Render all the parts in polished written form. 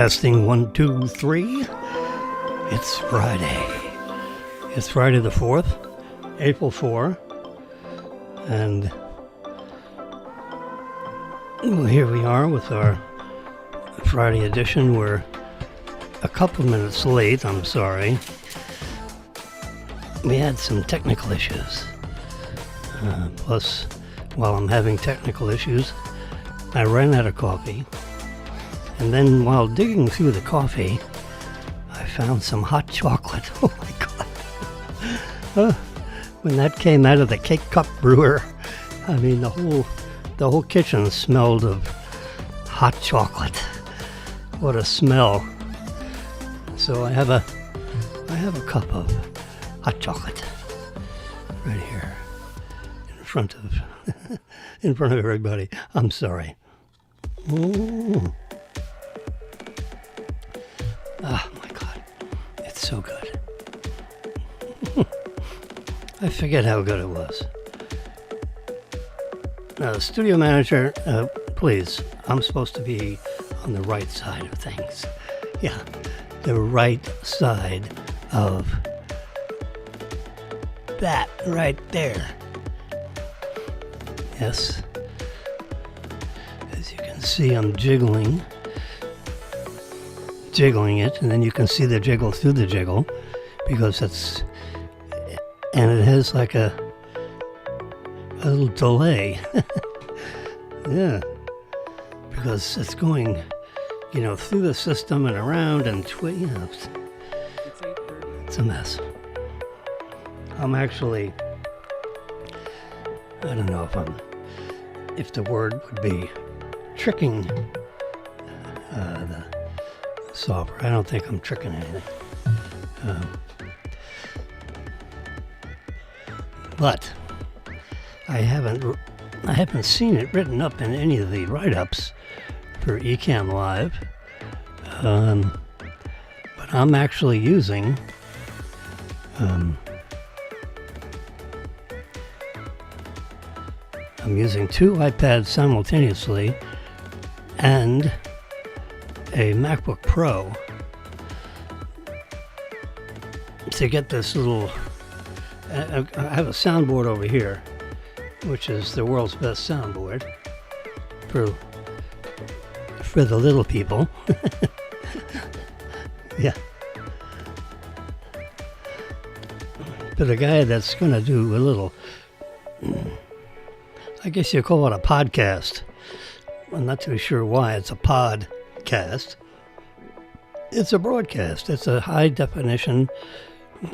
Testing 1, 2, 3. It's Friday. It's Friday the 4th, April 4. And here we are with our Friday edition. We're a couple minutes late, I'm sorry. We had some technical issues. Plus, while I'm having technical issues, I ran out of coffee. And then while digging through the coffee, I found some hot chocolate. Oh my God. When that came out of the K-Cup brewer, I mean, the whole kitchen smelled of hot chocolate. What a smell. So I have a cup of hot chocolate right here in front of everybody. I'm sorry. Oh my God, it's so good. I forget how good it was. Now, the studio manager, please, I'm supposed to be on the right side of things. Yeah, the right side of that right there. Yes. As you can see, I'm jiggling it, and then you can see the jiggle through the jiggle, because it has like a little delay. Yeah, because it's going, through the system and around and it's a mess. I'm actually, I don't know if the word would be tricking the software. I don't think I'm tricking anything. But I haven't seen it written up in any of the write-ups for Ecamm Live. But I'm actually using two iPads simultaneously and a MacBook Pro to get this little. I have a soundboard over here, which is the world's best soundboard for the little people. Yeah. But a guy that's going to do a little, I guess you call it a podcast. I'm not too sure why it's a podcast. It's a broadcast. It's a high definition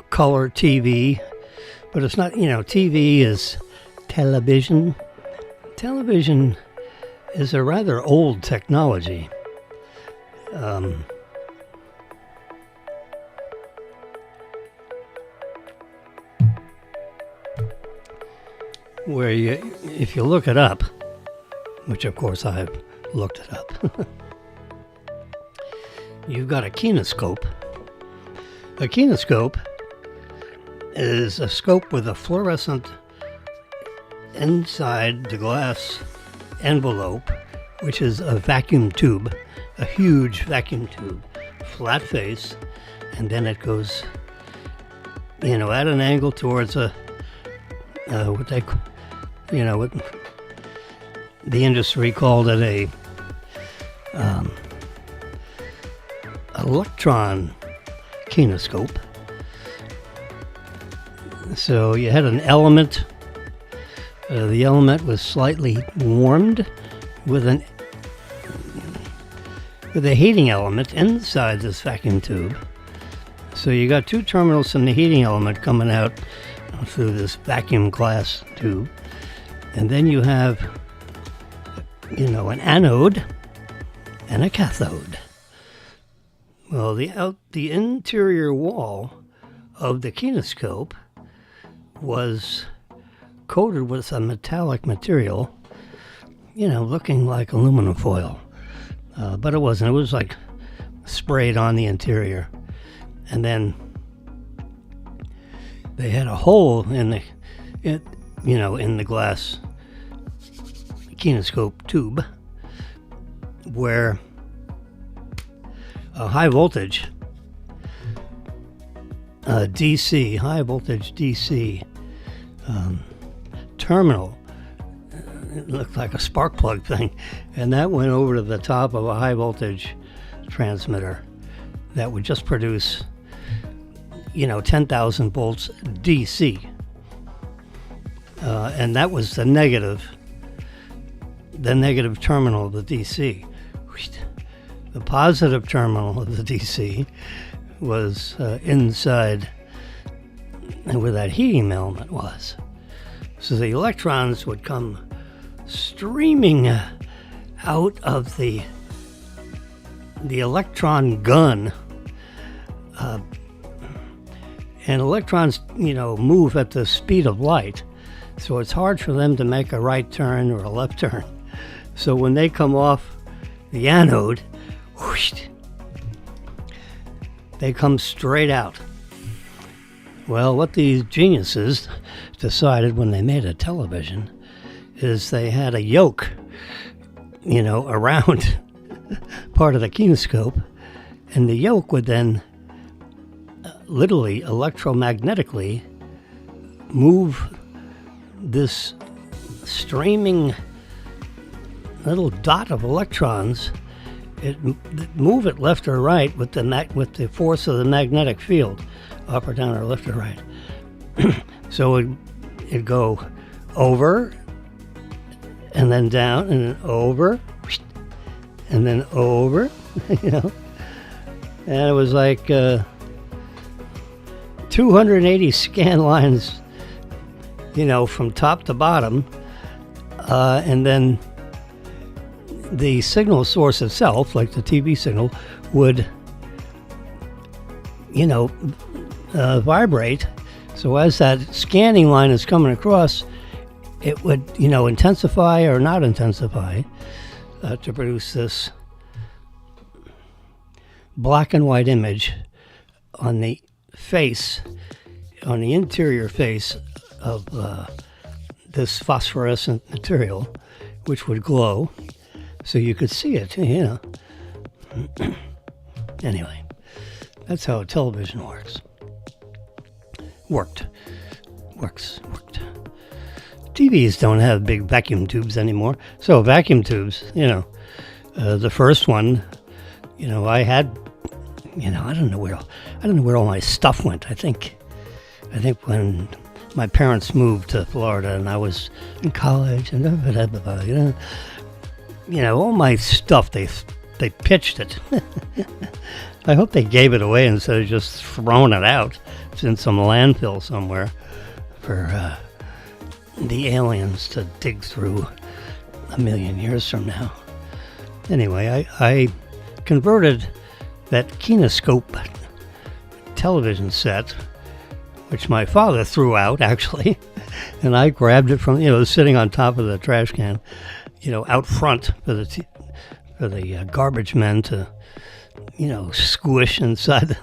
color TV. But it's not, TV is television. Television is a rather old technology. Where if you look it up, which of course I have looked it up, you've got a kinescope. A kinescope is a scope with a fluorescent inside the glass envelope, which is a vacuum tube, a huge vacuum tube, flat face, and then it goes, at an angle towards what the industry called it a electron kinescope. So you had an element. The element was slightly warmed with a heating element inside this vacuum tube. So you got two terminals from the heating element coming out through this vacuum glass tube. And then you have, an anode and a cathode. Well, the interior wall of the kinescope was coated with a metallic material, looking like aluminum foil. But it wasn't. It was like sprayed on the interior. And then they had a hole in the glass kinescope tube where a high voltage DC, high voltage DC terminal. It looked like a spark plug thing, and that went over to the top of a high voltage transmitter that would just produce, 10,000 volts DC. And that was the negative terminal of the DC. The positive terminal of the DC was inside where that heating element was. So the electrons would come streaming out of the electron gun. And electrons, move at the speed of light. So it's hard for them to make a right turn or a left turn. So when they come off the anode, whoosh, they come straight out. Well, what these geniuses decided when they made a television is they had a yoke, around part of the kinescope, and the yoke would then literally electromagnetically move this streaming little dot of electrons. It move it left or right with the force of the magnetic field, up or down or left or right. So it'd go over and then down and then over and then over, And it was like 280 scan lines, from top to bottom, and then the signal source itself, like the TV signal, would, vibrate. So as that scanning line is coming across, it would, intensify or not intensify to produce this black and white image on the face, on the interior face of this phosphorescent material, which would glow. So you could see it, Anyway, that's how television works. Worked. TVs don't have big vacuum tubes anymore. So vacuum tubes, the first one, I had, I don't know where all my stuff went. I think when my parents moved to Florida and I was in college and all my stuff, they pitched it. I hope they gave it away instead of just throwing it out. It's in some landfill somewhere for the aliens to dig through 1,000,000 years from now. Anyway, I converted that kinescope television set, which my father threw out, actually, and I grabbed it from, sitting on top of the trash can, out front for the garbage men to, squish inside.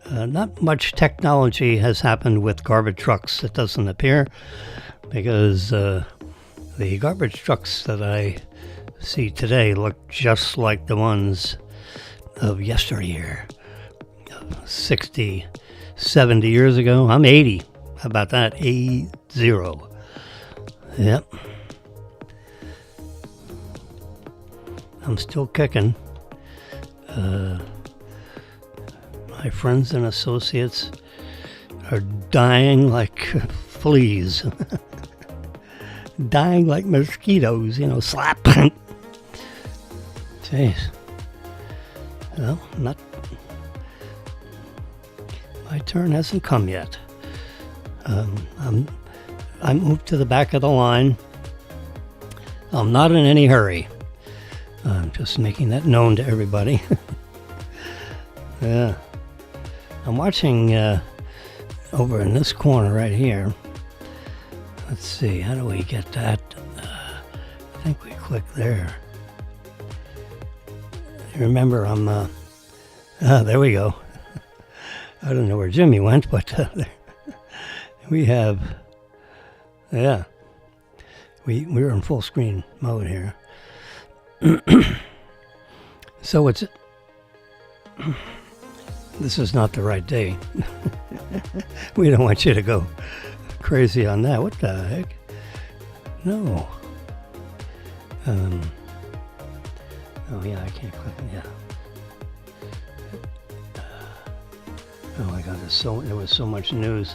Not much technology has happened with garbage trucks, it doesn't appear, because the garbage trucks that I see today look just like the ones of yesteryear, 60, 70 years ago. I'm 80. How about that? 80. Yep. I'm still kicking. My friends and associates are dying like fleas. Dying like mosquitoes, slap. Jeez. Well, my turn hasn't come yet. I moved to the back of the line. I'm not in any hurry. I'm just making that known to everybody. Yeah. I'm watching over in this corner right here. Let's see, how do we get that? I think we click there. Remember, there we go. I don't know where Jimmy went, but there. We have, yeah, we're in full screen mode here. So this is not the right day. We don't want you to go crazy on that. What the heck? No. Oh yeah, I can't click. Yeah. Oh my God, there was so much news.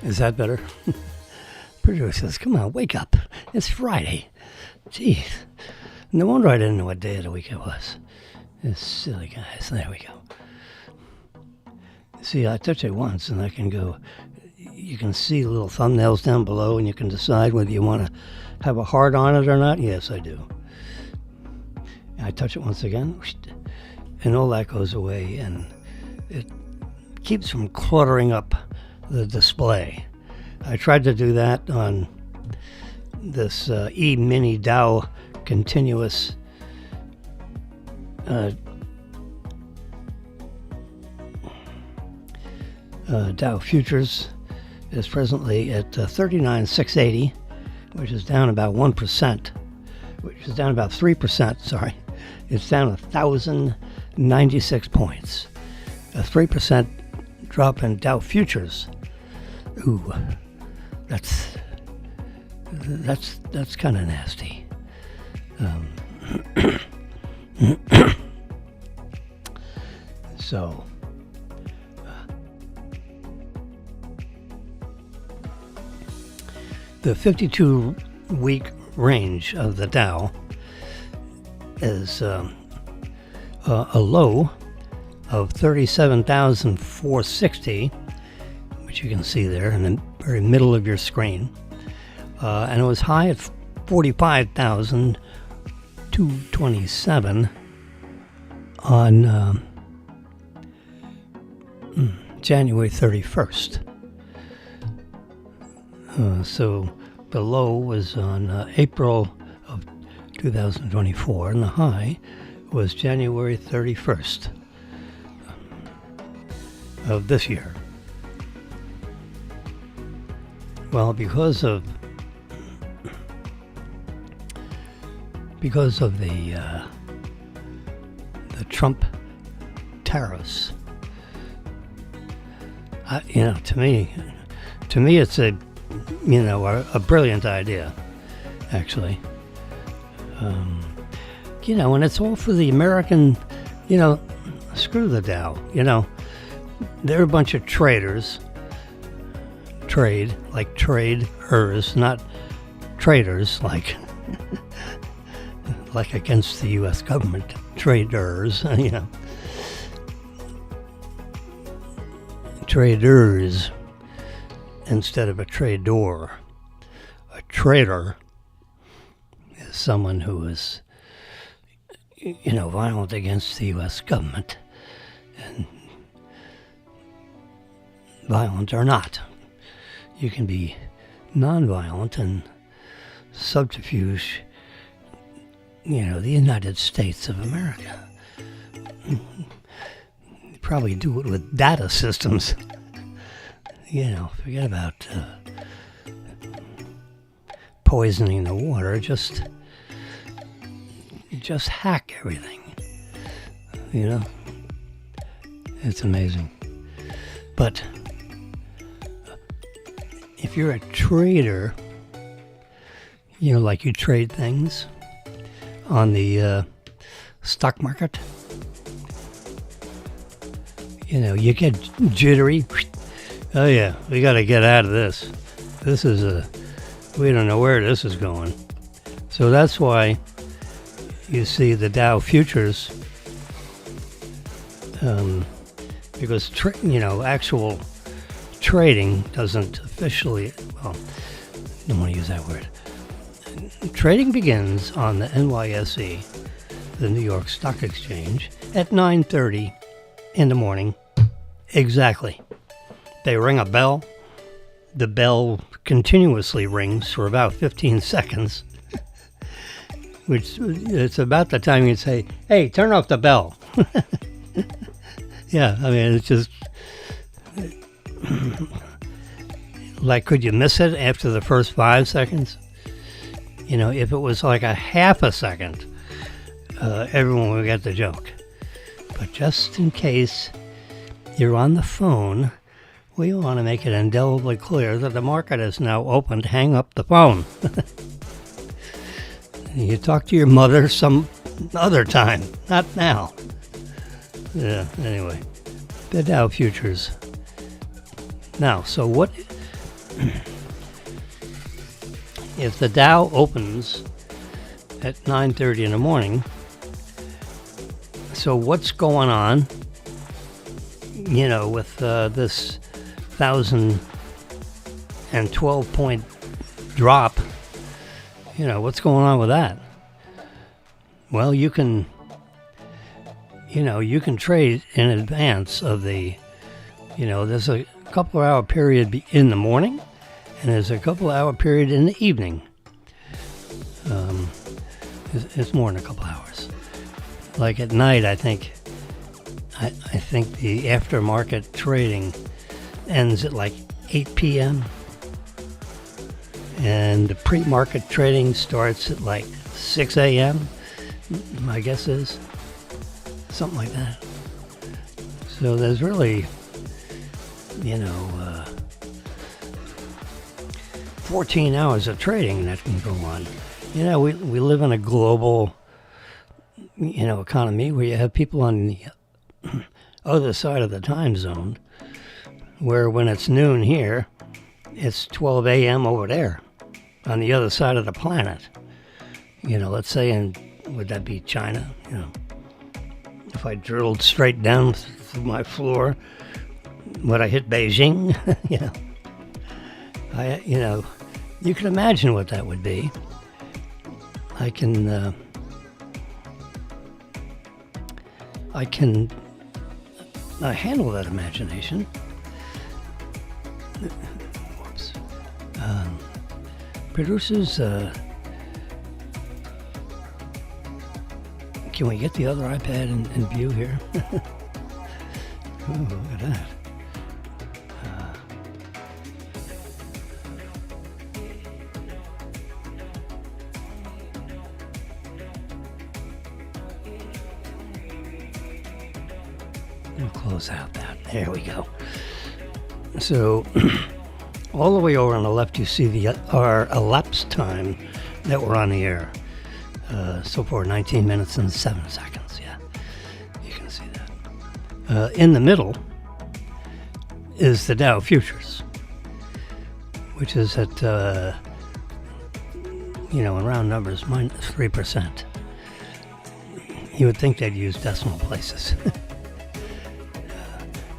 Is that better? Producer says, come on, wake up. It's Friday. Jeez. No wonder I didn't know what day of the week it was. This silly guys. There we go. See, I touch it once and I can go, you can see little thumbnails down below and you can decide whether you want to have a heart on it or not. Yes, I do. And I touch it once again and all that goes away and it keeps from cluttering up the display. I tried to do that on this E-mini Dow continuous Dow futures is presently at 39,680, which is down about 1%, which is down about 3%, sorry. It's down 1,096 points. A 3% drop in Dow futures. Ooh, that's kind of nasty. So the 52-week range of the Dow is a low of 37,460, which you can see there in the very middle of your screen, and it was high at 45,227 on January 31st. So the low was on April of 2024, and the high was January 31st of this year. Well, because of the Trump tariffs, to me, it's a brilliant idea, actually. And it's all for the American, screw the Dow, they're a bunch of traders. Trade, like traders, not traders, like against the U.S. government. Traders, Traders instead of a trader. A trader is someone who is, violent against the U.S. government. And violent or not. You can be nonviolent and subterfuge, the United States of America. You probably do it with data systems. Forget about poisoning the water. Just hack everything. It's amazing. But if you're a trader, like you trade things on the stock market, you get jittery. Oh yeah, we got to get out of this. We don't know where this is going. So that's why you see the Dow futures, because actual trading doesn't officially, I don't want to use that word. Trading begins on the NYSE, the New York Stock Exchange, at 9:30 in the morning. Exactly. They ring a bell. The bell continuously rings for about 15 seconds, which it's about the time you'd say, hey, turn off the bell. Yeah, I mean, it's just like, could you miss it after the first 5 seconds? You know, if it was like a half a second, everyone would get the joke. But just in case you're on the phone, we want to make it indelibly clear that the market is now open to hang up the phone. You talk to your mother some other time, not now. Yeah, anyway, the Dow futures. Now, so what if the Dow opens at 9:30 in the morning? So what's going on, you know, with this 1,012 point drop? You know, what's going on with that? Well, you can trade in advance of the, there's a couple of hour period in the morning, and there's a couple of hour period in the evening. It's more than a couple hours. Like at night, I think the aftermarket trading ends at like 8 p.m. and the pre-market trading starts at like 6 a.m. My guess is something like that. So there's really, 14 hours of trading that can go on. We live in a global, economy where you have people on the other side of the time zone, where when it's noon here, it's 12 a.m. over there on the other side of the planet. Let's say would that be China? If I drilled straight down through my floor, would I hit Beijing? You can imagine what that would be. I can handle that imagination. Whoops. Producers, can we get the other iPad in view here? Ooh, look at that. We'll close out that. There we go. So, all the way over on the left, you see our elapsed time that we're on the air. So far, 19 minutes and 7 seconds. Yeah, you can see that. In the middle is the Dow futures, which is at, in round numbers, minus 3%. You would think they'd use decimal places.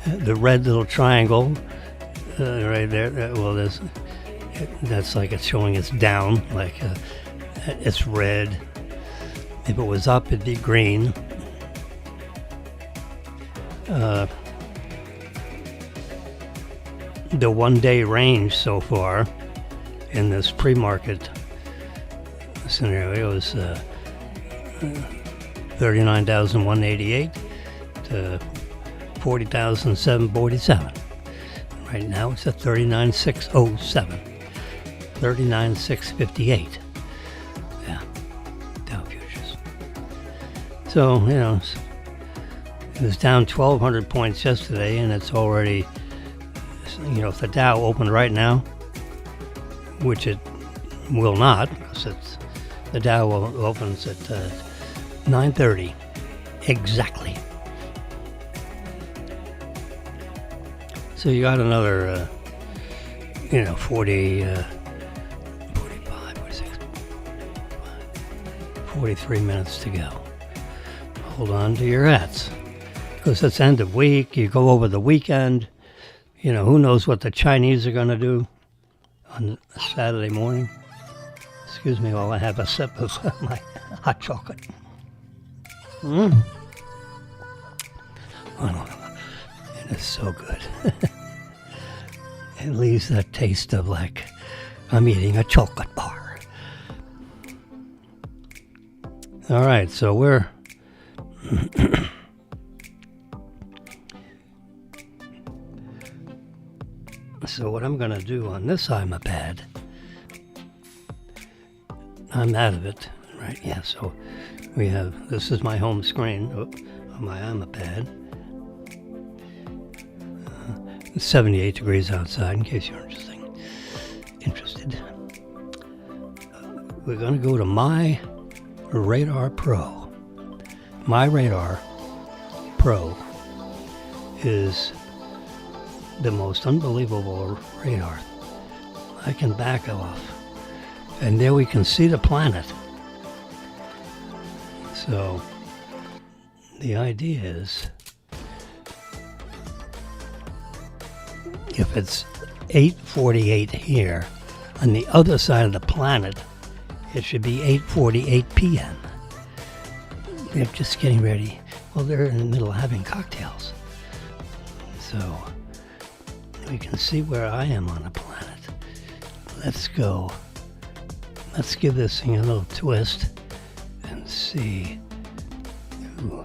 The red little triangle right there, that's like it's showing it's down, like it's red. If it was up, it'd be green. The 1 day range so far in this pre-market scenario is 39,188 to 40,747. Right now it's at 39,607, 39,658. Yeah, Dow futures. So, it was down 1,200 points yesterday, and it's already, if the Dow opened right now, which it will not, because the Dow opens at 9:30 exactly. So you got another, 40, 45, 46, 43 minutes to go. Hold on to your hats, because it's end of week. You go over the weekend. Who knows what the Chinese are going to do on Saturday morning. Excuse me while I have a sip of my hot chocolate. Oh, it is so good. It leaves that taste of like I'm eating a chocolate bar. All right, so we're So what I'm going to do on this iPad, I'm out of it, right? Yeah, so we have, this is my home screen on my iPad. It's 78 degrees outside, in case you're interested. We're going to go to My Radar Pro. My Radar Pro is the most unbelievable radar. I can back off, and there we can see the planet. So the idea is, if it's 8:48 here, on the other side of the planet, it should be 8:48 p.m. They're just getting ready. Well, they're in the middle of having cocktails. So we can see where I am on the planet. Let's go. Let's give this thing a little twist and see. Ooh.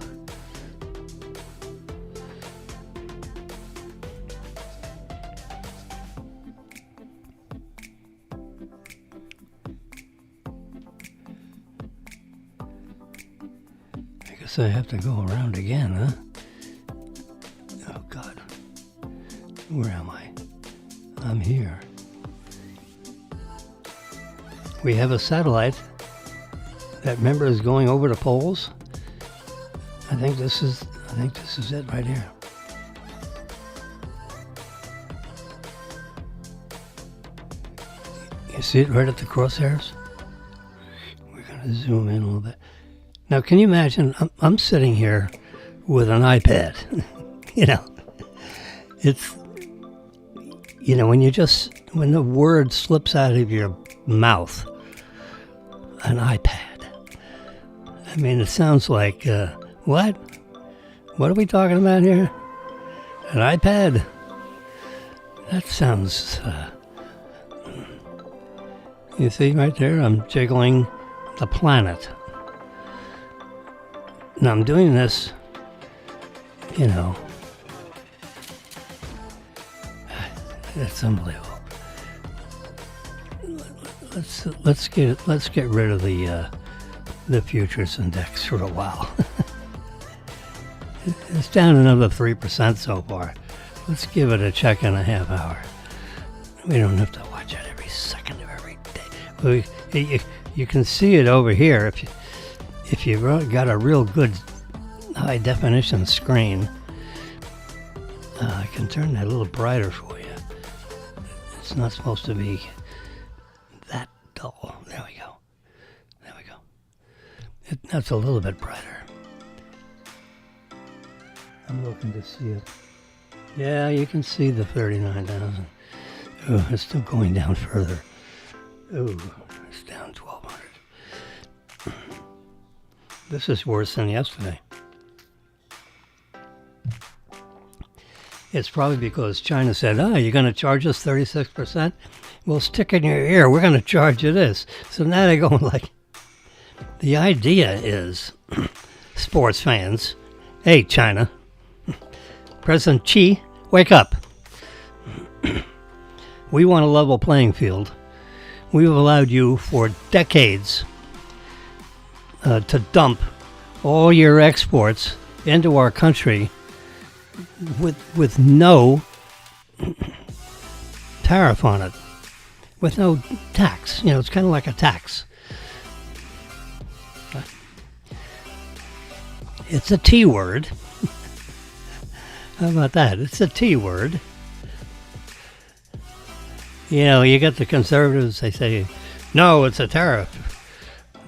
I guess I have to go around again, huh? Oh, God. Where am I? I'm here. We have a satellite that, remember, is going over the poles. I think this is it right here. You see it right at the crosshairs? We're going to zoom in a little bit. Now, can you imagine? I'm sitting here with an iPad. It's, when the word slips out of your mouth, an iPad. I mean, it sounds like, what? What are we talking about here? An iPad? That sounds, you see right there, I'm jiggling the planet. Now I'm doing this, it's unbelievable. Let's get rid of the futures index for a while. It's down another 3% so far. Let's give it a check in a half hour. We don't have to watch it every second of every day. You can see it over here if you've got a real good high definition screen. I can turn that a little brighter for you. It's not supposed to be that dull. There we go. That's a little bit brighter. I'm looking to see it. Yeah, you can see the 39,000. Oh, it's still going down further. Oh, it's down 1,200. This is worse than yesterday. It's probably because China said, you're going to charge us 36%? Well, stick in your ear. We're going to charge you this. So now they're going like, the idea is, sports fans, hey, China, President Xi, wake up. We want a level playing field. We've allowed you for decades to dump all your exports into our country with no tariff on it, with no tax. It's kind of like a tax. It's a T word. How about that? It's a T word. You got the conservatives, they say, no, it's a tariff.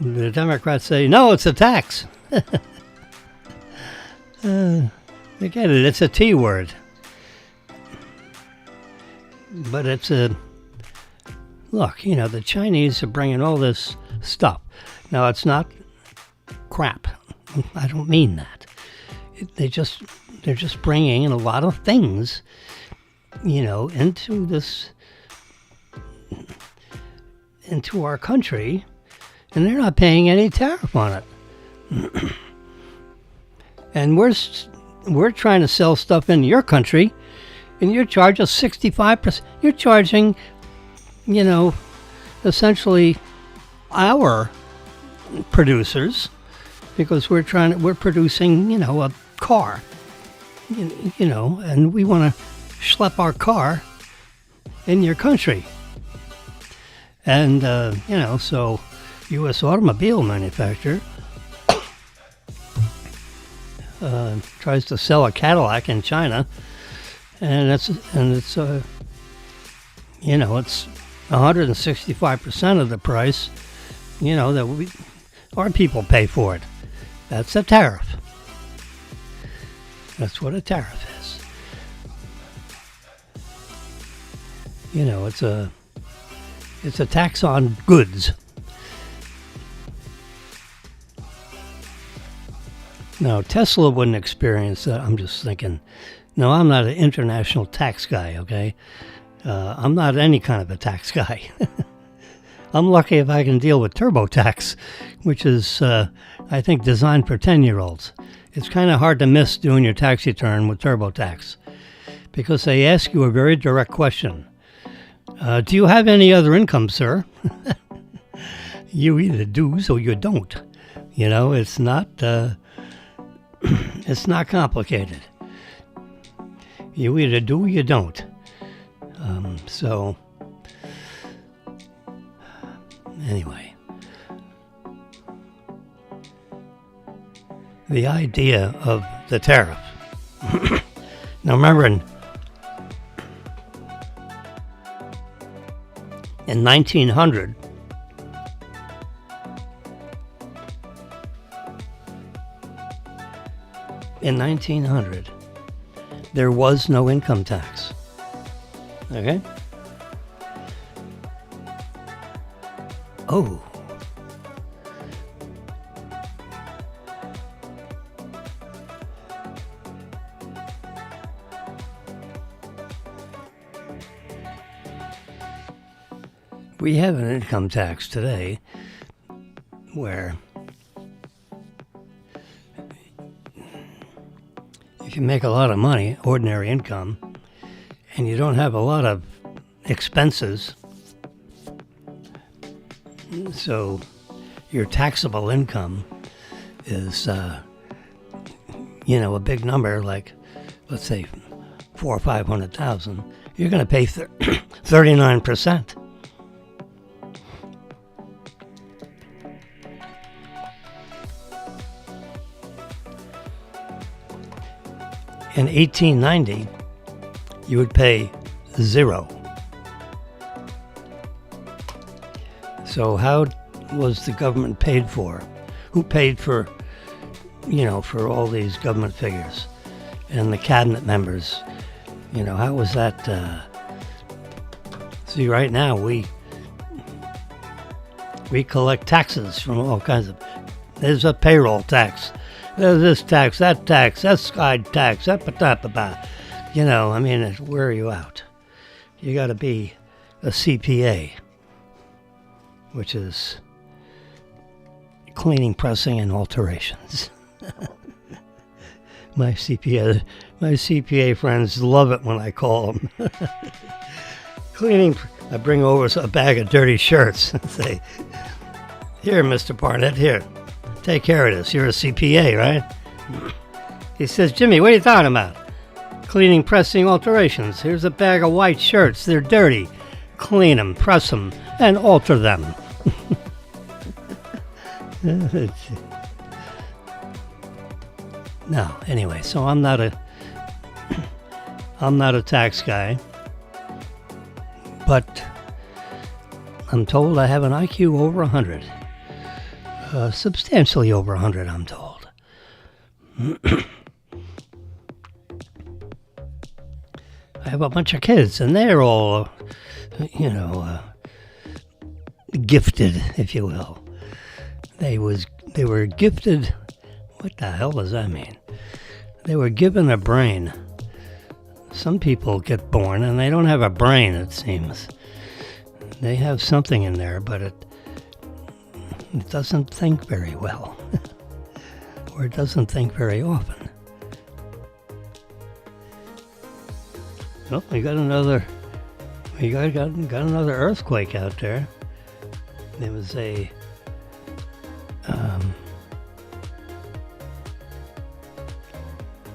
The Democrats say, no, it's a tax. You get it, it's a T word. But it's a, look, the Chinese are bringing all this stuff. Now, it's not crap. I don't mean that. They're just bringing in a lot of things, into our country, and they're not paying any tariff on it. And we're trying to sell stuff into your country, and you're charging 65%. You're charging, essentially our producers, because we're producing, a car, and we want to schlep our car in your country. And, so U.S. automobile manufacturer tries to sell a Cadillac in China, and it's 165% of the price, that our people pay for it. That's a tariff. That's what a tariff is. It's a tax on goods. Now, Tesla wouldn't experience that. I'm just thinking, no, I'm not an international tax guy, okay? I'm not any kind of a tax guy. I'm lucky if I can deal with TurboTax, which is, I think, designed for 10-year-olds. It's kind of hard to miss doing your tax return with TurboTax because they ask you a very direct question. Do you have any other income, sir? You either do or you don't. It's not it's not complicated. You either do or you don't. So anyway, the idea of the tariff. Now remember, in 1900, there was no income tax. Okay? Oh. We have an income tax today where if you make a lot of money, ordinary income, and you don't have a lot of expenses, so your taxable income is, a big number, like, let's say, $400,000 or $500,000, you're going to pay 39%. In 1890, you would pay 0. So how was the government paid for? Who paid for, for all these government figures and the cabinet members? How was that? See, right now we collect taxes from all kinds of. There's a payroll tax. There's this tax, that sky tax, that. It wear you out. You got to be a CPA, which is cleaning, pressing, and alterations. My CPA friends love it when I call them. Cleaning. I bring over a bag of dirty shirts and say, "Here, Mr. Barnett, here. Take care of this. You're a CPA, right?" He says, "Jimmy, what are you talking about?" "Cleaning, pressing, alterations. Here's a bag of white shirts. They're dirty. Clean them, press them, and alter them." No, anyway, so I'm not a tax guy, but I'm told I have an IQ over 100. Substantially over 100, I'm told. I have a bunch of kids, and they're all, gifted, if you will. They were gifted. What the hell does that mean? They were given a brain. Some people get born and they don't have a brain, it seems. They have something in there, but it doesn't think very well. Or it doesn't think very often. Oh, we got another earthquake out there. There was a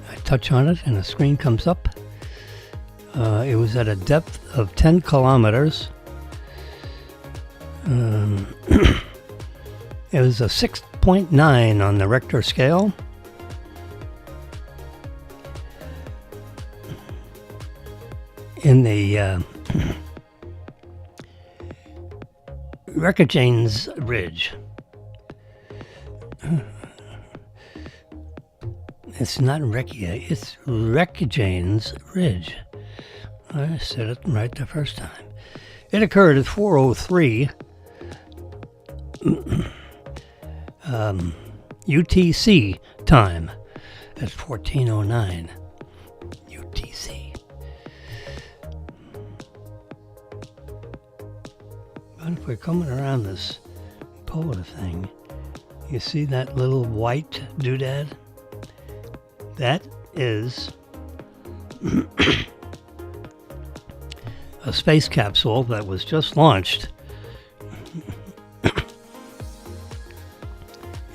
I touch on it and the screen comes up. It was at a depth of 10 kilometers. It was a 6.9 on the Richter scale. In the Reykjanes Ridge. It's not Reykjavik, it's Reykjanes Ridge. I said it right the first time. It occurred at 4:03 UTC time at 14:09 UTC. But if we're coming around this polar thing, you see that little white doodad? That is a space capsule that was just launched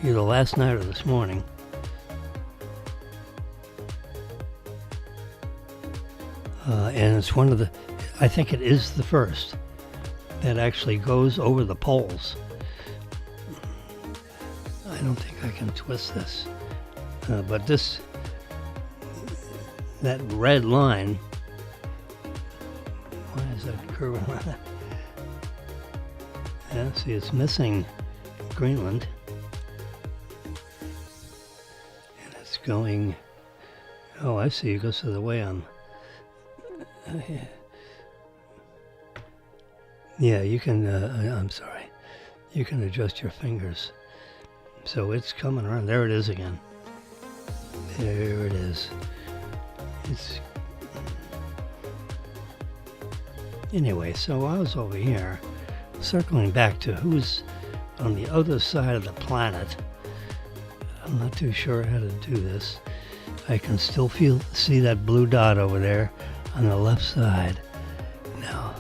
either last night or this morning. And it's one of the, I think it is the first that actually goes over the poles. I don't think I can twist this, but that red line, why is that curving around that? Yeah, see, it's missing Greenland. And it's going, oh, I see, it goes to the way I'm, yeah, you can, I'm sorry, you can adjust your fingers. So it's coming around, there it is again. There it is. It's anyway, so I was over here circling back to who's on the other side of the planet. I'm not too sure how to do this. I can still see that blue dot over there on the left side. Now,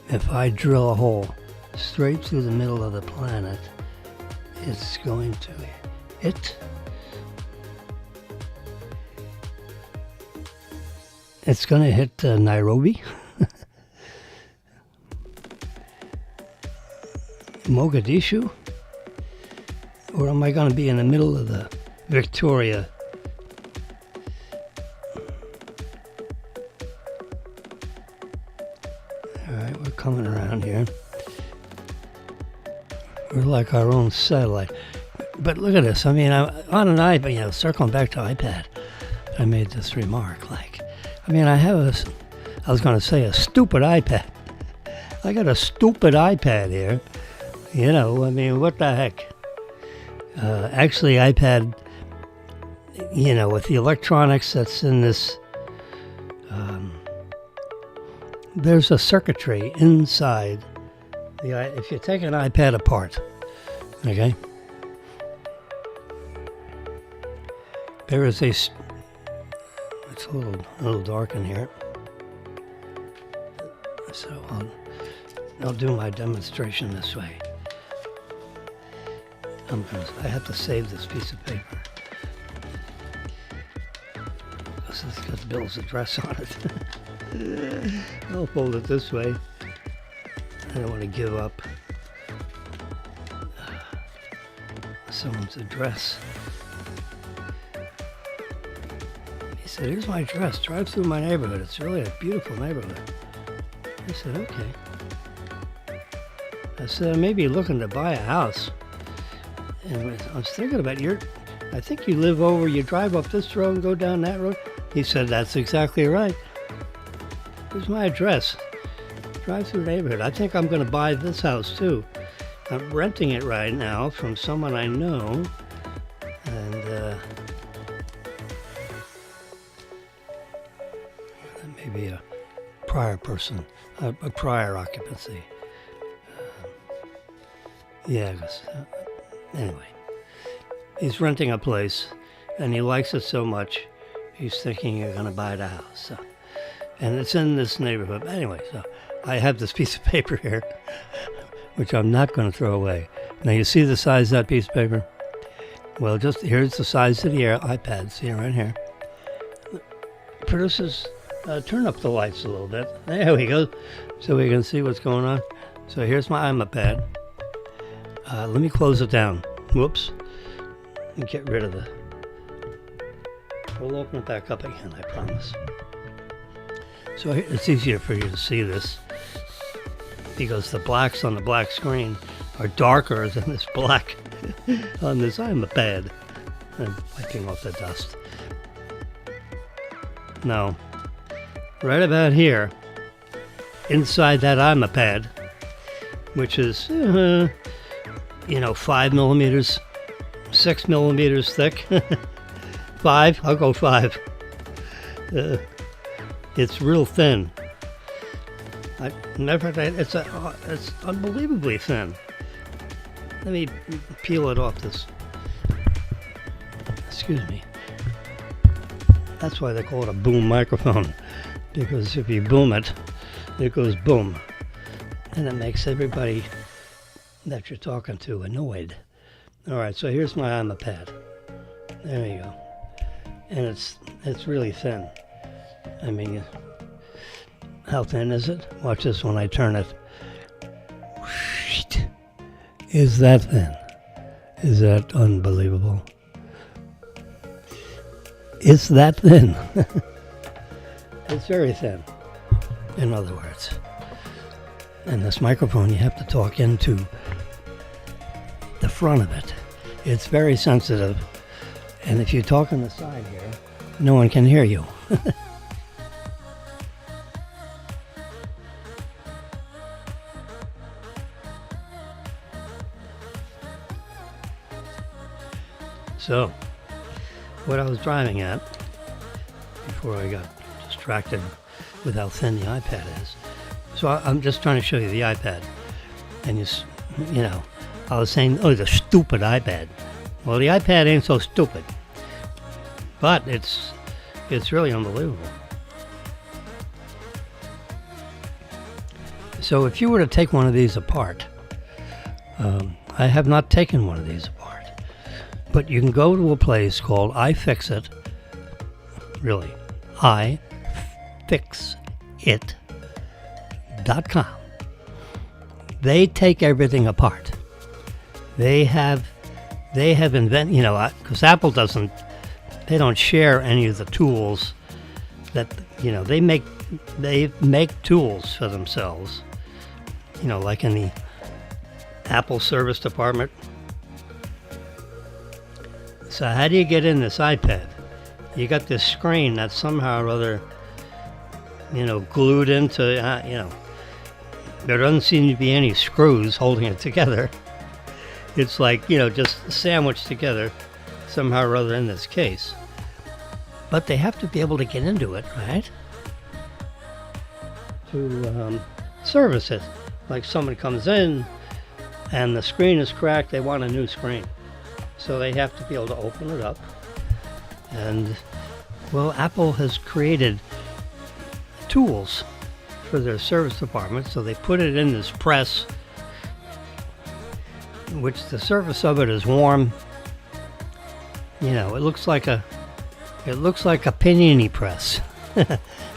if I drill a hole straight through the middle of the planet, it's going to hit. It's going to hit Nairobi, Mogadishu, or am I going to be in the middle of the Victoria? All right, we're coming around here. We're like our own satellite. But look at this. I mean, I'm on an iPad, circling back to iPad, I made this remark, I mean, I was going to say a stupid iPad. I got a stupid iPad here. I mean, what the heck? Actually, iPad, with the electronics that's in this, there's a circuitry inside. If you take an iPad apart, okay, there is it's a little dark in here, so I'll do my demonstration this way. I have to save this piece of paper. This has got Bill's address on it. I'll fold it this way. I don't want to give up someone's address. He said, here's my address. Drive through my neighborhood. It's really a beautiful neighborhood. I said, okay. I said, I may be looking to buy a house. And I was thinking about I think you drive up this road and go down that road. He said, that's exactly right. Here's my address. Drive through the neighborhood. I think I'm going to buy this house too. I'm renting it right now from someone I know. And that may be a prior person, a prior occupancy. Anyway, he's renting a place and he likes it so much, he's thinking you're going to buy the house. So and it's in this neighborhood. Anyway, so I have this piece of paper here, which I'm not going to throw away. Now you see the size of that piece of paper? Well, just here's the size of the iPad. See it right here. Produces, turn up the lights a little bit. There we go. So we can see what's going on. So here's my iPad. Let me close it down. Whoops. And get rid of the... We'll open it back up again, I promise. So it's easier for you to see this because the blacks on the black screen are darker than this black on this iPad. I'm wiping off the dust. Now, right about here, inside that iPad, which is, 5 millimeters, 6 millimeters thick. 5, I'll go 5. It's real thin. It's unbelievably thin. Let me peel it off this. Excuse me. That's why they call it a boom microphone, because if you boom it, it goes boom, and it makes everybody that you're talking to annoyed. All right, so here's my iPad. There you go. And it's really thin. I mean, how thin is it? Watch this when I turn it. Is that thin? Is that unbelievable? It's that thin. It's very thin, in other words. And this microphone, you have to talk into the front of it. It's very sensitive. And if you talk on the side here, no one can hear you. So, what I was driving at before I got distracted with how thin the iPad is. So I'm just trying to show you the iPad. And I was saying, oh, the stupid iPad. Well, the iPad ain't so stupid, but it's really unbelievable. So if you were to take one of these apart, I have not taken one of these apart, but you can go to a place called iFixit, really, iFixit.com. They take everything apart. They have invented, because Apple they don't share any of the tools that, they make tools for themselves, like in the Apple service department. So how do you get in this iPad? You got this screen that's somehow or other, glued into, there doesn't seem to be any screws holding it together. It's like, just sandwiched together somehow or other in this case. But they have to be able to get into it, right? To service it. Like someone comes in and the screen is cracked, they want a new screen. So they have to be able to open it up. And, well, Apple has created tools for their service department. So they put it in this press, which the surface of it is warm. It looks like a panini press.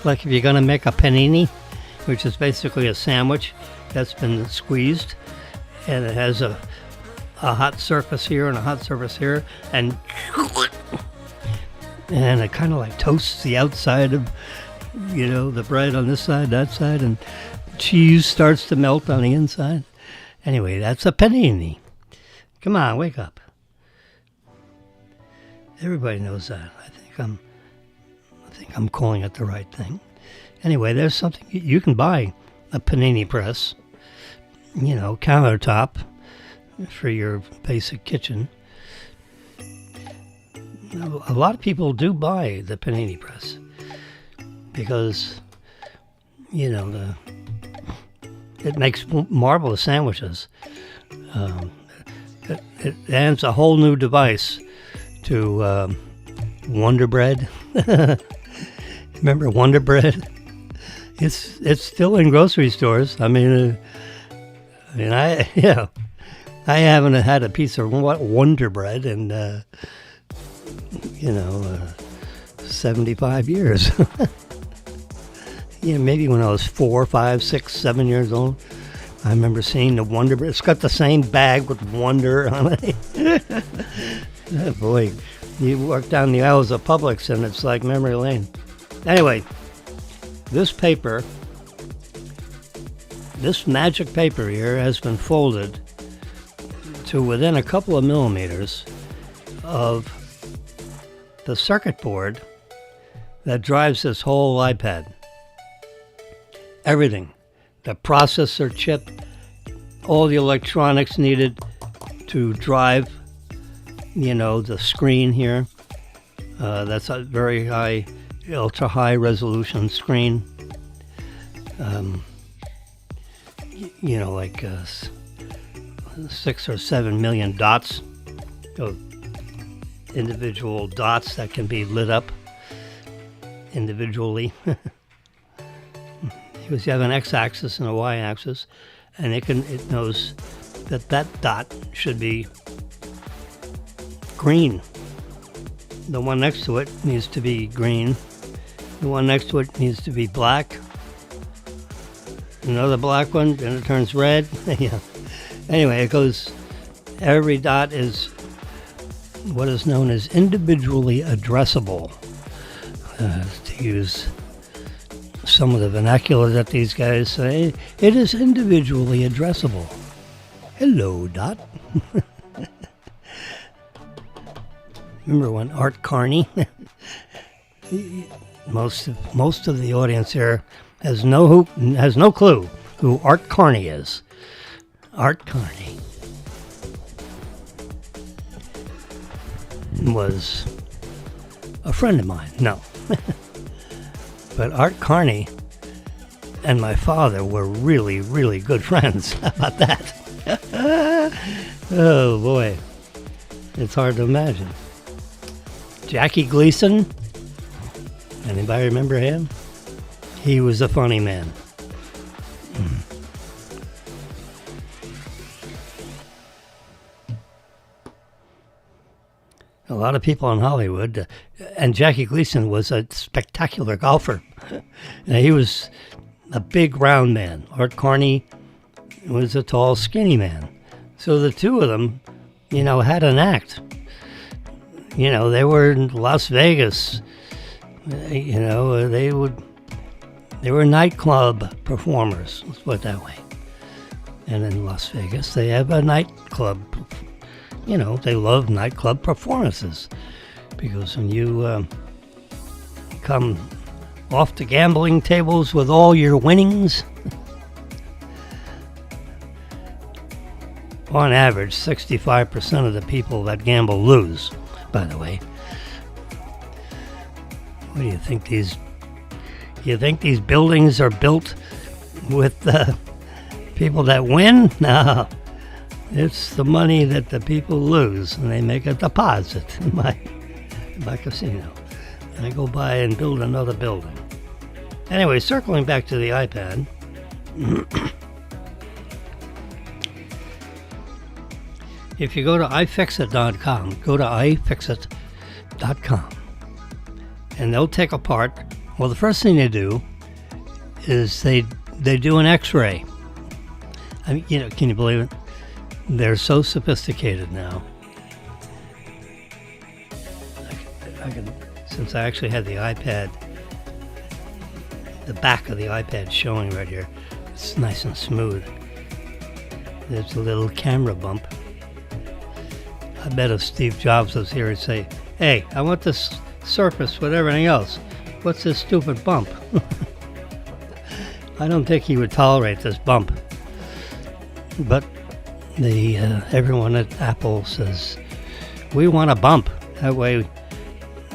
Like if you're going to make a panini, which is basically a sandwich that's been squeezed, and it has a hot surface here and a hot surface here, and it kind of like toasts the outside of, the bread on this side, that side, and cheese starts to melt on the inside. Anyway, that's a panini. Come on, wake up. Everybody knows that. I think I'm calling it the right thing. Anyway, there's something you can buy, a panini press, countertop for your basic kitchen. A lot of people do buy the panini press because, it makes marvelous sandwiches. It adds a whole new device to Wonder Bread. Remember Wonder Bread? It's still in grocery stores. I mean, I haven't had a piece of Wonder Bread in 75 years. Yeah, maybe when I was 4, 5, 6, 7 years old, I remember seeing the Wonder Bread. It's got the same bag with Wonder on it. Oh, boy, you walk down the aisles of Publix and it's like memory lane. Anyway, this paper, this magic paper here, has been folded to within a couple of millimeters of the circuit board that drives this whole iPad. Everything. The processor chip, all the electronics needed to drive, the screen here. That's a very high, ultra high resolution screen. Like 6 or 7 million dots, individual dots that can be lit up individually. Because you have an x-axis and a y-axis, and it knows that dot should be green. The one next to it needs to be green. The one next to it needs to be black. Another black one, and it turns red. Yeah. Anyway, it goes. Every dot is what is known as individually addressable. To use some of the vernacular that these guys say, it is individually addressable. Hello, Dot. Remember when Art Carney? Most of the audience here has no clue who Art Carney is. Art Carney was a friend of mine. No. But Art Carney and my father were really, really good friends. How about that? Oh, boy. It's hard to imagine. Jackie Gleason. Anybody remember him? He was a funny man. A lot of people in Hollywood, and Jackie Gleason was a spectacular golfer. He was a big, round man. Art Carney was a tall, skinny man. So the two of them, had an act. They were in Las Vegas. They were nightclub performers. Let's put it that way. And in Las Vegas, they have a nightclub. They love nightclub performances, because when you come off the gambling tables with all your winnings, on average, 65% of the people that gamble lose, by the way. What do you think these buildings are built with people that win? No. It's the money that the people lose, and they make a deposit in my casino. And I go by and build another building. Anyway, circling back to the iPad. If you go to iFixit.com, and they'll take apart. Well, the first thing they do is they do an X-ray. I mean, can you believe it? They're so sophisticated now. Since I actually had the iPad, the back of the iPad showing right here, it's nice and smooth. There's a little camera bump. I bet if Steve Jobs was here, he'd say, "Hey, I want this Surface with everything else. What's this stupid bump?" I don't think he would tolerate this bump. But everyone at Apple says, we want a bump. That way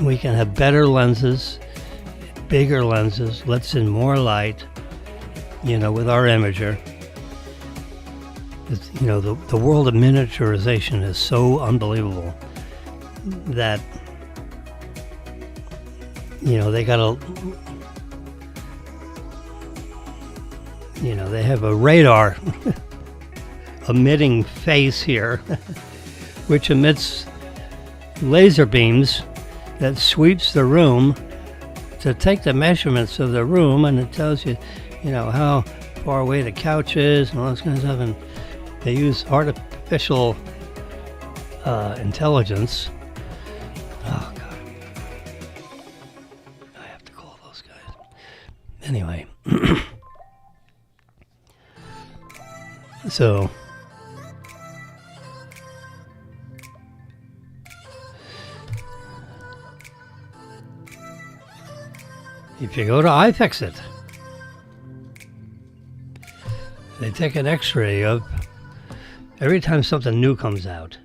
we can have better lenses, bigger lenses, lets in more light, with our imager. The world of miniaturization is so unbelievable that, they got to they have a radar emitting face here, which emits laser beams that sweeps the room to take the measurements of the room, and it tells you, how far away the couch is and all this kind of stuff. And they use artificial intelligence. Oh God, I have to call those guys. Anyway, so if you go to iFixit, they take an x-ray of every time something new comes out.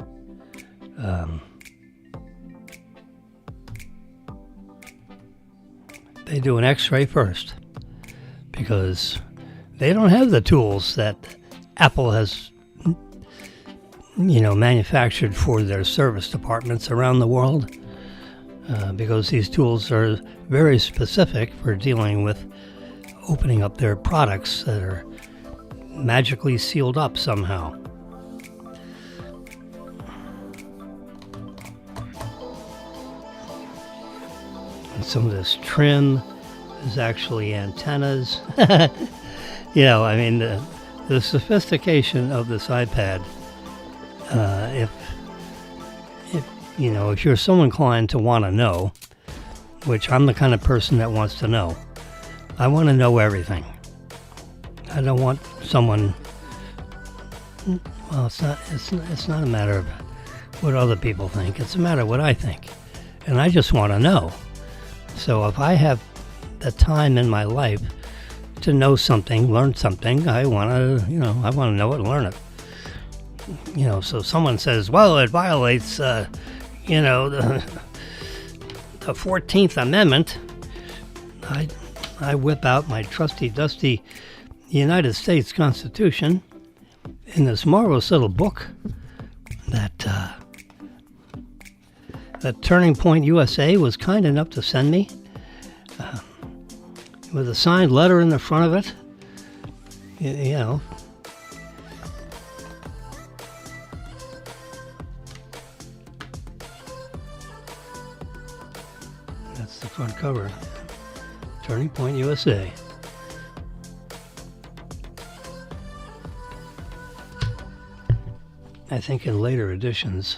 They do an x-ray first because they don't have the tools that Apple has, manufactured for their service departments around the world. Because these tools are very specific for dealing with opening up their products that are magically sealed up somehow. And some of this trim is actually antennas. The sophistication of this iPad, if you're so inclined to want to know, which I'm the kind of person that wants to know, I want to know everything. I don't want someone. Well, it's not a matter of what other people think. It's a matter of what I think, and I just want to know. So if I have the time in my life to know something, learn something, I want to know it, learn it. So someone says, well, it violates, the 14th Amendment. I whip out my trusty, dusty United States Constitution in this marvelous little book that Turning Point USA was kind enough to send me, with a signed letter in the front of it. That's the front cover. Turning Point USA. I think in later editions,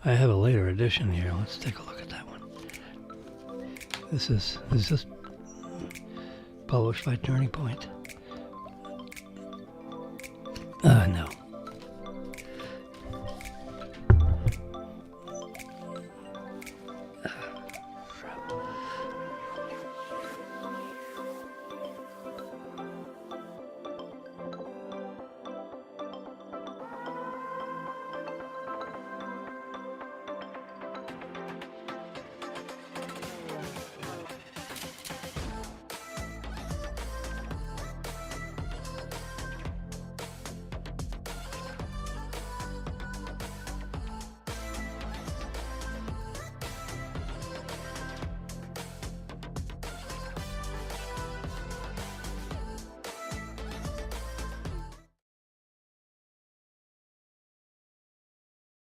I have a later edition here. Let's take a look at that one. Is this published by Turning Point? No.